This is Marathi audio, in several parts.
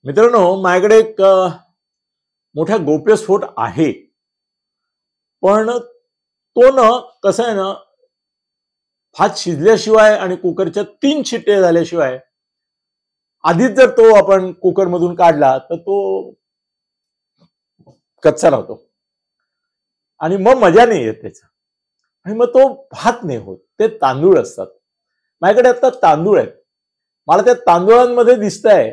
मित्रांनो, माझ्याकडे एक मोठा गौप्यस्फोट आहे. पण तो ना कसं आहे ना, भात शिजल्याशिवाय आणि कुकरच्या 3 शिट्ट्या झाल्याशिवाय आधीच जर तो आपण कुकरमधून काढला तर तो कच्चा राहतो आणि मग मजा नाही येत त्याचा. आणि मग तो भात नाही होत. ते तांदूळ असतात. माझ्याकडे आता तांदूळ आहेत. मला त्या तांदूळांमध्ये दिसतंय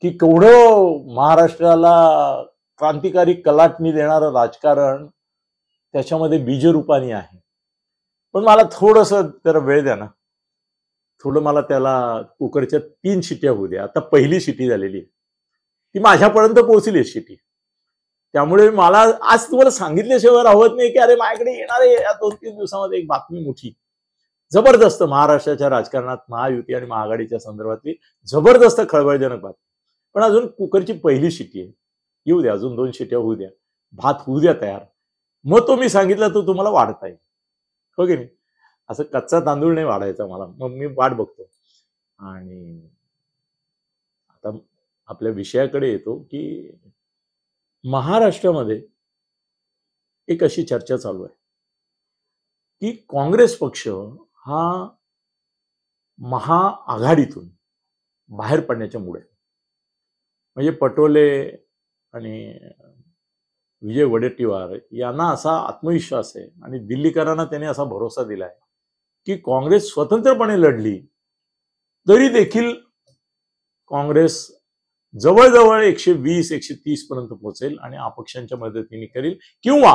की केवढं महाराष्ट्राला क्रांतिकारी कलाटणी देणारं राजकारण त्याच्यामध्ये बीजरूपाने आहे. पण मला थोडंसं जरा वेळ द्या ना. थोडं मला त्याला कुकरच्या 3 शिट्ट्या होऊ द्या. आता पहिली शिटी झालेली आहे. ती माझ्यापर्यंत पोहोचली आहे शिटी. त्यामुळे मला आज तुम्हाला सांगितल्याशिवाय राहत नाही की अरे माझ्याकडे येणार आहे या 2-3 दिवसामध्ये एक बातमी मोठी जबरदस्त महाराष्ट्राच्या राजकारणात महायुती आणि महाआघाडीच्या संदर्भातली जबरदस्त खळबळजनक बातमी. पण अजून कुकरची पहिली शिटी आहे. येऊ द्या, अजून 2 शिट्या होऊ द्या, भात होऊ द्या तयार. मग तो मी सांगितलं तो तुम्हाला वाढता येईल. हो की नाही? असं कच्चा तांदूळ नाही वाढायचा मला. मग मी वाट बघतो. आणि आता आपल्या विषयाकडे येतो की महाराष्ट्रामध्ये एक अशी चर्चा चालू आहे की काँग्रेस पक्ष हा महाआघाडीतून बाहेर पडण्याच्या मुळे, म्हणजे पटोले आणि विजय वडेट्टीवार यांना असा आत्मविश्वास आहे आणि दिल्लीकरांना त्यांनी असा भरोसा दिलाय की काँग्रेस स्वतंत्रपणे लढली तरी देखील काँग्रेस जवळजवळ 120-130 पर्यंत पोहोचेल आणि अपक्षांच्या मदतीने करेल, किंवा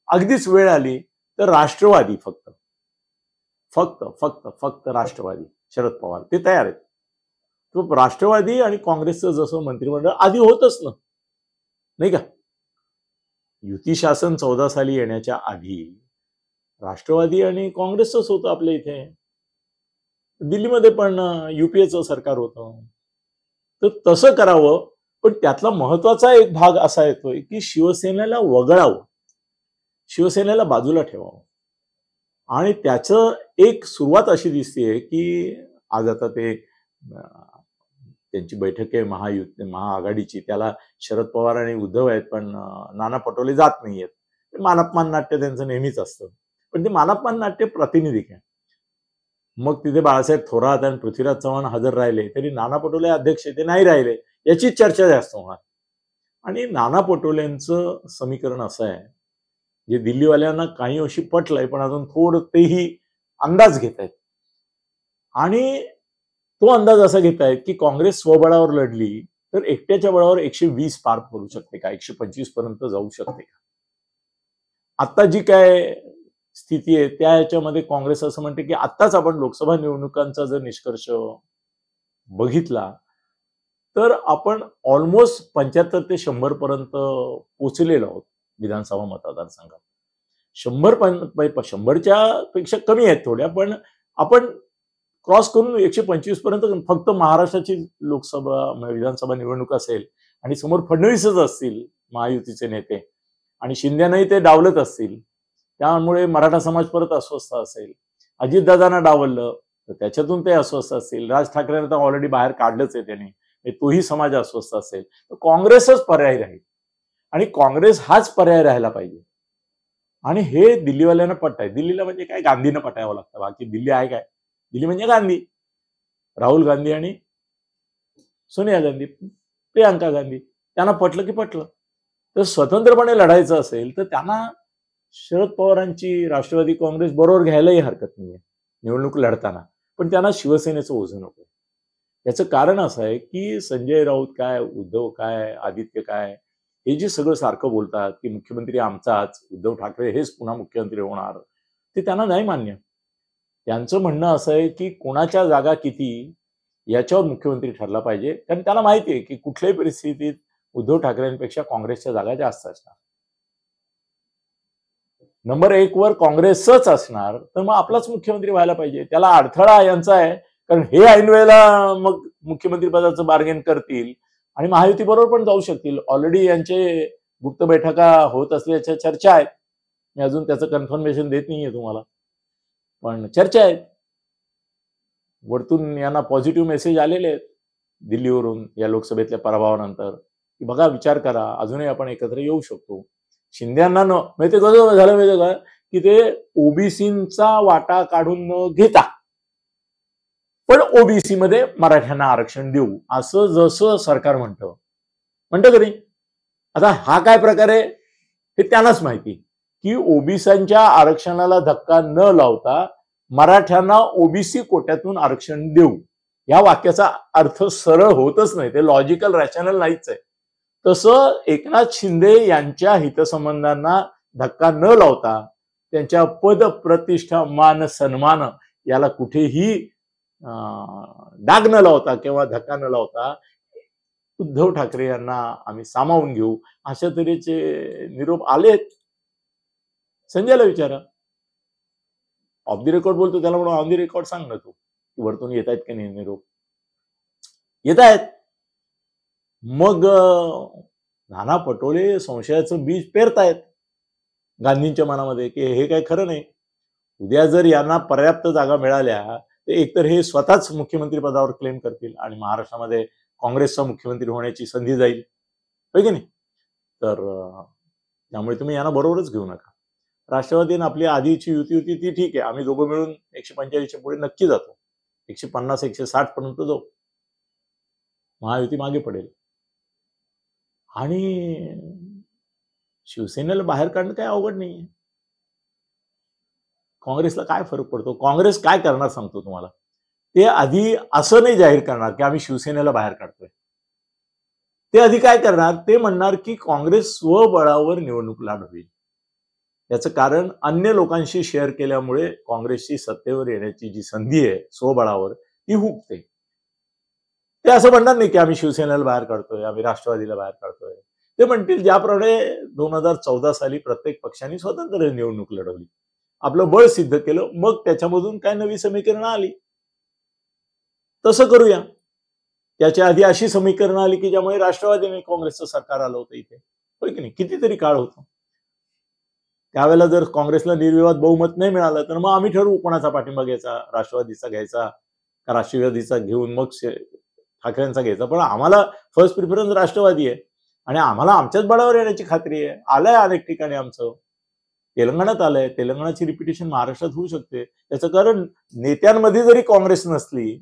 अगदीच वेळ आली तर राष्ट्रवादी फक्त फक्त फक्त फक्त राष्ट्रवादी शरद पवार ते तयार आहेत. तो राष्ट्रवादी आणि काँग्रेसचं जसं मंत्रिमंडळ आधी होतच ना, नाही का? युती शासन 14 साली येण्याच्या आधी राष्ट्रवादी आणि काँग्रेसच होतं आपल्या इथे. दिल्लीमध्ये पण युपीएचं सरकार होतं. तर तसं करावं. पण त्यातला महत्वाचा एक भाग असा येतोय की शिवसेनेला वगळावं, शिवसेनेला बाजूला ठेवावं. आणि त्याचं एक सुरुवात अशी दिसतेय की आज आता ते त्यांची बैठक आहे महाआघाडीची, त्याला शरद पवार आणि उद्धव आहेत, पण नाना पटोले जात नाहीयेत. मानापमान नाट्य त्यांचं नेहमीच असतं. पण ते मानापमान नाट्य प्रातिनिधिक आहे. मग तिथे बाळासाहेब थोरात आणि पृथ्वीराज चव्हाण हजर राहिले तरी नाना पटोले अध्यक्ष ते नाही राहिले, याची चर्चा जास्त होणार. आणि नाना पटोलेंचं समीकरण असं आहे जे दिल्लीवाल्यांना काही अंशी पटलंय, पण अजून थोडं तेही अंदाज घेत आहेत. आणि तो अंदाज असा घेत आहेत की काँग्रेस स्वबळावर लढली तर एकट्याच्या बळावर 120 पार करू शकते का, 125 पर्यंत जाऊ शकते का. आता जी काय स्थिती आहे त्या याच्यामध्ये काँग्रेस असं म्हणते की आत्ताच आपण लोकसभा निवडणुकांचा जर निष्कर्ष बघितला तर आपण ऑलमोस्ट 75 ते 100 पर्यंत पोहोचलेलो आहोत विधानसभा मतदारसंघात. 100च्या पेक्षा कमी आहेत थोड्या, पण आपण क्रॉस करून 125 पर्यंत फक्त महाराष्ट्राची लोकसभा विधानसभा निवडणूक असेल आणि समोर फडणवीसच असतील महायुतीचे नेते आणि शिंदेनाही ते डावलत असतील, त्यामुळे मराठा समाज परत अस्वस्थ असेल. अजितदादांना डावललं तर त्याच्यातून ते अस्वस्थ असतील. राज ठाकरेंना तर ऑलरेडी बाहेर काढलंच आहे त्यांनी, तोही समाज अस्वस्थ असेल. तर काँग्रेसच पर्याय राहील आणि काँग्रेस हाच पर्याय राहायला पाहिजे. आणि हे दिल्लीवाल्यांना पटतंय. दिल्लीला म्हणजे काय, गांधीनं पटायला लागतं. बाकी दिल्ली आहे काय? दिल्ली म्हणजे गांधी, राहुल गांधी आणि सोनिया गांधी, प्रियांका गांधी. त्यांना पटलं की पटलं. तर स्वतंत्रपणे लढायचं असेल तर त्यांना शरद पवारांची राष्ट्रवादी काँग्रेस बरोबर घ्यायलाही हरकत नाहीये निवडणूक लढताना, पण त्यांना शिवसेनेचं ओझं नको. याचं कारण असं आहे की संजय राऊत काय, उद्धव काय, आदित्य काय, हे जे सगळं सारखं बोलतात की मुख्यमंत्री आमचाच, उद्धव ठाकरे हेच पुन्हा मुख्यमंत्री होणार, ते त्यांना नाही मान्य. त्यांचं म्हणणं असं आहे की कोणाच्या जागा किती याच्यावर मुख्यमंत्री ठरला पाहिजे, कारण त्याला माहिती आहे की कुठल्याही परिस्थितीत उद्धव ठाकरेंपेक्षा काँग्रेसच्या जागा जास्त असणार. नंबर 1 वर काँग्रेसच असणार, तर मग आपलाच मुख्यमंत्री व्हायला पाहिजे. त्याला अडथळा यांचा आहे कारण हे ऐन वेळेला मग मुख्यमंत्री पदाचं बार्गेन करतील आणि महायुती बरोबर पण जाऊ शकतील. ऑलरेडी यांचे गुप्त बैठका होत असल्याच्या चर्चा आहेत. मी अजून त्याचं कन्फर्मेशन देत नाहीये तुम्हाला, पण चर्चा आहेत. वरतून यांना पॉझिटिव्ह मेसेज आलेले आहेत दिल्लीवरून या लोकसभेतल्या पराभवानंतर की बघा विचार करा, अजूनही आपण एकत्र येऊ शकतो. शिंदेना न म्हणजे ते कसं झालं माहिती का, की ते ओबीसीचा वाटा काढून न घेता पण ओबीसी मध्ये मराठ्यांना आरक्षण देऊ असं जसं सरकार म्हणतं कधी. आता हा काय प्रकार आहे हे त्यांनाच माहिती, की ओबीसीच्या आरक्षणाला धक्का न लावता मराठ्यांना ओबीसी कोट्यातून आरक्षण देऊ या वाक्याचा अर्थ सरळ होतच नाही, ते लॉजिकल रॅशनल नाहीच आहे. तसं एकनाथ शिंदे यांच्या हितसंबंधांना धक्का न लावता त्यांच्या पद प्रतिष्ठा मान सन्मान याला कुठेही डाग न लावता किंवा धक्का न लावता उद्धव ठाकरे यांना आम्ही सामावून घेऊ अशा तऱ्हेचे निरोप आलेत. संजयला विचारा, ऑफ द रेकॉर्ड बोलतो त्याला म्हणून ऑन द रेकॉर्ड सांग ना तू, वरतून येत आहेत की नाही निरोप. येत आहेत. मग नाना पटोले संशयाचं बीज पेरतायत गांधींच्या मनामध्ये की हे काय खरं नाही. उद्या जर यांना पर्याप्त जागा मिळाल्या तर एकतर हे स्वतःच मुख्यमंत्री पदावर क्लेम करतील आणि महाराष्ट्रामध्ये काँग्रेसचा मुख्यमंत्री होण्याची संधी जाईल, होय की नाही. तर त्यामुळे तुम्ही यांना बरोबरच घेऊ नका. राष्ट्रवादीने आपली आधीची युती होती ती ठीक आहे, आम्ही दोघं मिळून 145च्या पुढे नक्की जातो, 150 160 पर्यंत जाऊ, महायुती मागे पडेल. आणि शिवसेनेला बाहेर काढणं काय अवघड नाहीये. काँग्रेसला काय फरक पडतो, काँग्रेस काय करणार सांगतो तुम्हाला. ते आधी असं नाही जाहीर करणार की आम्ही शिवसेनेला बाहेर काढतोय. ते आधी काय करणार, ते म्हणणार की काँग्रेस स्वबळावर निवडणूक लढवेल. याचं कारण अन्य लोकांशी शेअर केल्यामुळे काँग्रेसची सत्तेवर येण्याची जी संधी आहे स्वबळावर ती हुकते. ते असं म्हणणार नाही की आम्ही शिवसेनेला बाहेर काढतोय, आम्ही राष्ट्रवादीला बाहेर काढतोय. ते म्हणतील ज्याप्रमाणे 2014 साली प्रत्येक पक्षाने स्वतंत्र निवडणूक लढवली, आपलं बळ सिद्ध केलं, मग त्याच्यामधून काय नवी समीकरणं आली, तसं करूया. त्याच्या आधी अशी समीकरणं आली की ज्यामुळे राष्ट्रवादीने काँग्रेसचं सरकार आलं होतं इथे, होय की नाही. कितीतरी काळ होतं. त्यावेळेला जर काँग्रेसला निर्विवाद बहुमत नाही मिळालं तर मग आम्ही ठरवू कोणाचा पाठिंबा घ्यायचा, राष्ट्रवादीचा घ्यायचा का राष्ट्रवादीचा घेऊन मग ठाकरेंचा घ्यायचा. पण आम्हाला फर्स्ट प्रिफरन्स राष्ट्रवादी आहे आणि आम्हाला आमच्याच बळावर येण्याची खात्री आहे. आलंय अनेक ठिकाणी आमचं, तेलंगणात आलंय, तेलंगणाची रिपिटेशन महाराष्ट्रात होऊ शकते. त्याचं कारण नेत्यांमध्ये जरी काँग्रेस नसली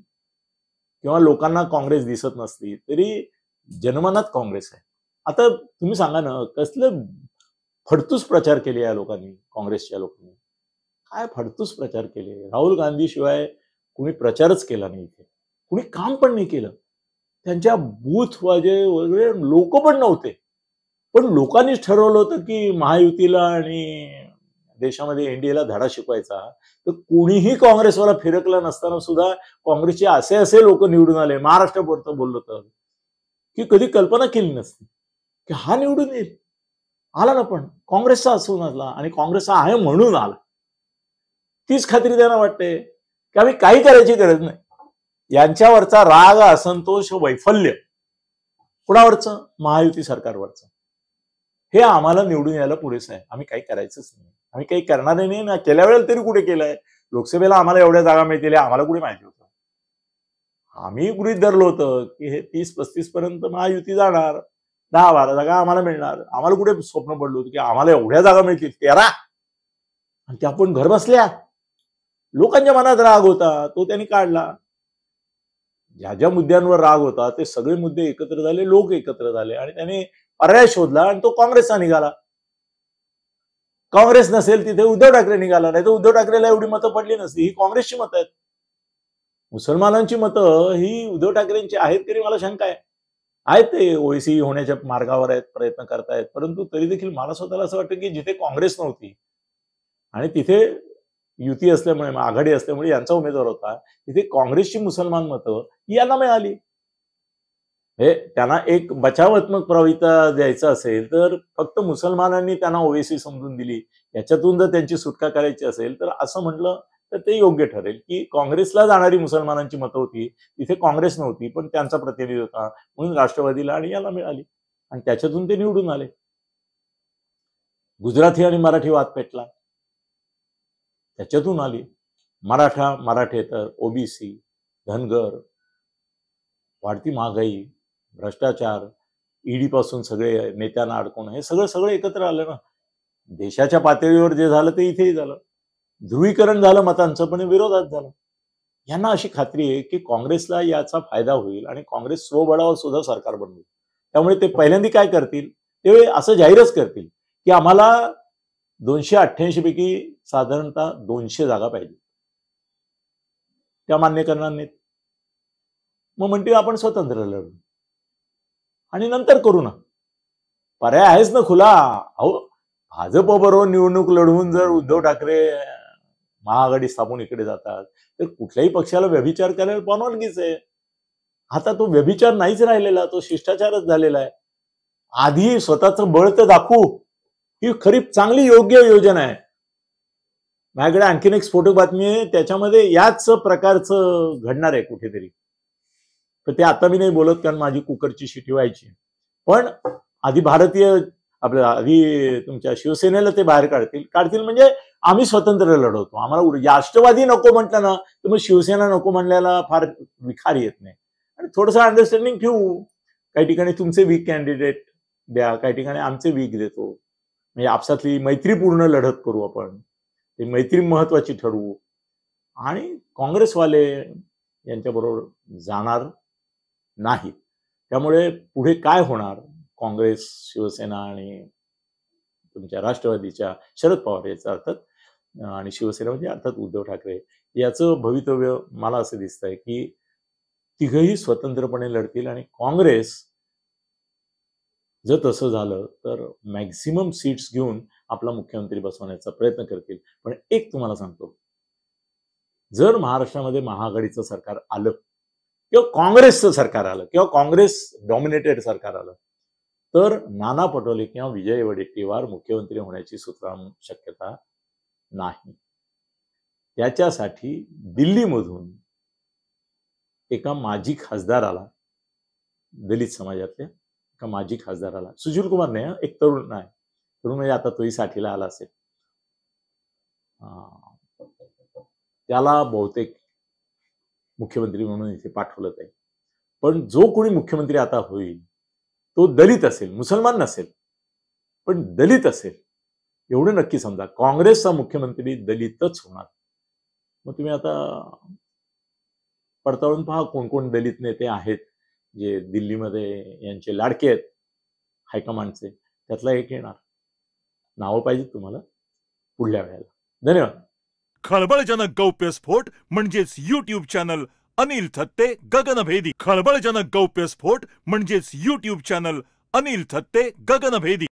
किंवा लोकांना काँग्रेस दिसत नसली तरी जनमनात काँग्रेस आहे. आता तुम्ही सांगा ना, कसलं फडतूस प्रचार केले या लोकांनी, काँग्रेसच्या लोकांनी काय फडतूस प्रचार केले. राहुल गांधी शिवाय कुणी प्रचारच केला नाही इथे, कुणी काम पण नाही केलं. त्यांच्या बूथ वगैरे लोक पण नव्हते, पण लोकांनीच ठरवलं होतं की महायुतीला आणि देशामध्ये एनडीएला धडा शिकवायचा. तर कुणीही काँग्रेसवाला फिरकला नसताना सुद्धा काँग्रेसचे असे लोक निवडून आले. महाराष्ट्रापुरतं बोललो तर की कधी कल्पना केली नसती की हा निवडून येईल. आला ना, पण काँग्रेसचा असून आला आणि काँग्रेसचा आहे म्हणून आला. तीच खात्री त्यांना वाटते की आम्ही काही करायची गरज नाही. यांच्यावरचा राग, असंतोष, वैफल्य कुणावरचं, महायुती सरकारवरचं, हे आम्हाला निवडून यायला पुरेसं आहे. आम्ही काही करायचंच नाही, आम्ही काही करणारे नाही ना. केल्या वेळेला तरी कुठे केलंय. लोकसभेला आम्हाला एवढ्या जागा मिळतील आम्हाला कुठे माहिती होतं. आम्ही गृहीत धरलं होतं की हे 30-35 पर्यंत महायुती जाणार, 10-12 जागा आम्हाला मिळणार. आम्हाला कुठे स्वप्न पडलं होतं की आम्हाला एवढ्या जागा मिळतील 13, आणि त्या पण घर बसल्या. लोकांच्या मनात राग होता, तो त्यांनी काढला. ज्या ज्या मुद्द्यांवर राग होता ते सगळे मुद्दे एकत्र झाले, लोक एकत्र झाले आणि त्याने पर्याय शोधला आणि तो काँग्रेसचा निघाला. काँग्रेस नसेल तिथे उद्धव ठाकरे निघाला, नाही तर उद्धव ठाकरेला एवढी मतं पडली नसती. ही काँग्रेसची मतं आहेत. मुसलमानांची मतं ही उद्धव ठाकरेंची आहेत तरी मला शंका आहे. आहेत, ते ओएसी होण्याच्या मार्गावर आहेत, प्रयत्न करतायत, परंतु तरी देखील मला स्वतःला असं वाटतं की जिथे काँग्रेस नव्हती आणि तिथे युती असल्यामुळे, आघाडी असल्यामुळे यांचा उमेदवार होता, तिथे काँग्रेसची मुसलमान मतं यांना मिळाली. हे त्यांना एक बचावात्मक प्रवृत्ती द्यायचा असेल तर फक्त मुसलमानांनी त्यांना ओवेसी समजून दिली, याच्यातून जर त्यांची सुटका करायची असेल तर असं म्हटलं तर ते योग्य ठरेल की काँग्रेसला जाणारी मुसलमानांची मतं होती, तिथे काँग्रेस नव्हती पण त्यांचा प्रतिनिधी होता म्हणून राष्ट्रवादीला आणि याला मिळाली आणि त्याच्यातून ते निवडून आले. गुजराती आणि मराठी वाद पेटला, त्याच्यातून आली. मराठेतर, ओबीसी, धनगर, वाढती महागाई, भ्रष्टाचार, ईडी पासून सगळे नेत्यांना अडकवणं, हे सगळं एकत्र आलं ना. देशाच्या पातळीवर जे झालं ते इथेही झालं. ध्रुवीकरण झालं मतांचं, पण विरोधात झालं. यांना अशी खात्री आहे की काँग्रेसला याचा फायदा होईल आणि काँग्रेस स्वबळावर सुद्धा सरकार बनवेल. त्यामुळे ते पहिल्यांदा काय करतील, ते असं जाहीरच करतील की आम्हाला 288 पैकी साधारणतः 200 जागा पाहिजे. त्या मान्य करणार नाहीत. मग म्हणतील आपण स्वतंत्र लढू आणि नंतर करू ना. पर्याय आहेच ना खुला. अहो, भाजपबरोबर निवडणूक लढवून जर उद्धव ठाकरे महाआघाडी स्थापून इकडे जातात तर कुठल्याही पक्षाला व्यभिचार करायला परवानगीच आहे. आता तो व्यभिचार नाहीच राहिलेला, तो शिष्टाचारच झालेला आहे. आधी स्वतःचं बळ तर दाखवू, ही खरी चांगली योग्य योजना आहे. माझ्याकडे आणखीन एक स्फोटक बातमी आहे, त्याच्यामध्ये याच प्रकारचं घडणार आहे कुठेतरी. तर ते आता मी नाही बोलत कारण माझी कुकरची शिटी व्हायची. पण आधी आधी तुमच्या शिवसेनेला ते बाहेर काढतील म्हणजे आम्ही स्वतंत्र लढवतो. आम्हाला राष्ट्रवादी नको म्हटलं ना तर मग शिवसेना नको म्हणल्याला फार विखार येत नाही. आणि थोडंसं अंडरस्टँडिंग ठेवू. काही ठिकाणी तुमचे वीक कॅन्डिडेट द्या, काही ठिकाणी आमचे वीक देतो. म्हणजे आपसातली मैत्रीपूर्ण लढत करू आपण. ती मैत्री महत्वाची ठरवू आणि काँग्रेसवाले यांच्याबरोबर जाणार नाही. त्यामुळे पुढे काय होणार, काँग्रेस, शिवसेना आणि तुमच्या राष्ट्रवादीच्या शरद पवार याचा अर्थात आणि शिवसेना म्हणजे अर्थात उद्धव ठाकरे याचं भवितव्य मला असं दिसतंय की तिघही स्वतंत्रपणे लढतील आणि काँग्रेस जर तसं झालं तर मॅक्झिमम सीट्स घेऊन आपला मुख्यमंत्री बसवण्याचा प्रयत्न करतील. पण एक तुम्हाला सांगतो, जर महाराष्ट्रामध्ये महाआघाडीचं सरकार आलं किंवा काँग्रेसचं सरकार आलं किंवा काँग्रेस डॉमिनेटेड सरकार आलं तर नाना पटोले किंवा विजय वडेट्टीवार मुख्यमंत्री होण्याची सुतराम शक्यता नाही. त्याच्यासाठी दिल्लीमधून एका माजी खासदाराला, दलित समाजातल्या एका माजी खासदाराला, सुशील कुमार नाही, एक तरुण नाही, तरुण म्हणजे आता तोही 60ला आला असेल, त्याला बहुतेक मुख्यमंत्री म्हणून इथे पाठवलं जाईल. पण जो कोणी मुख्यमंत्री आता होईल तो दलित असेल, मुसलमान नसेल, पण दलित असेल एवढं नक्की समजा. काँग्रेसचा मुख्यमंत्री दलितच होणार. मग तुम्ही आता पडताळून पहा कोण कोण दलित नेते आहेत जे दिल्लीमध्ये यांचे लाडके आहेत हायकमांडचे. त्यातला एक येणार. नावं पाहिजेत तुम्हाला पुढल्या वेळेला. धन्यवाद. खळबळजनक गौप्यस्फोट म्हणजेच यूट्यूब चॅनल अनिल थत्ते गगनभेदी. खळबळजनक गौप्यस्फोट म्हणजेच यूट्यूब चॅनल अनिल थत्ते गगनभेदी.